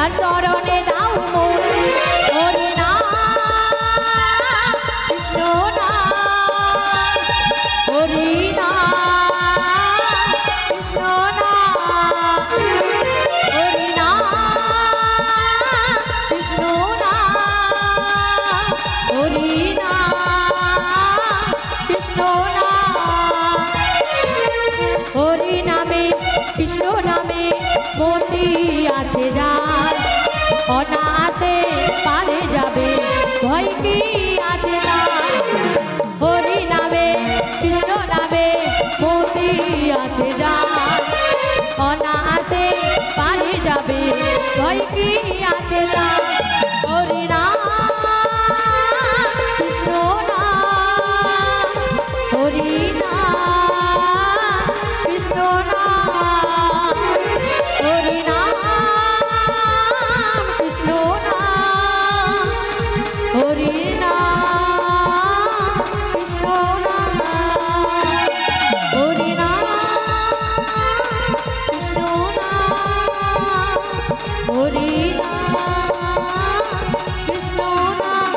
যার চরণে দাও মতি হরি নাম কৃষ্ণ নাম হরি নাম কৃষ্ণ নাম হরি নাম কৃষ্ণ নাম হরি নাম কৃষ্ণ নাম হরি নামে কৃষ্ণ নামে মতি আছে যার অনায়াসে পারে যাবে ভয় কি আছে তার হরি নামে কৃষ্ণ নামে মতি আছে যার অনায়াসে পারে যাবে ভয় কি আছে তার হরি নাম কৃষ্ণ নাম হরি নাম কৃষ্ণ নাম হরি নাম কৃষ্ণ নাম হরি নাম কৃষ্ণ নাম হরি নাম কৃষ্ণ নাম হরি নাম কৃষ্ণ নাম।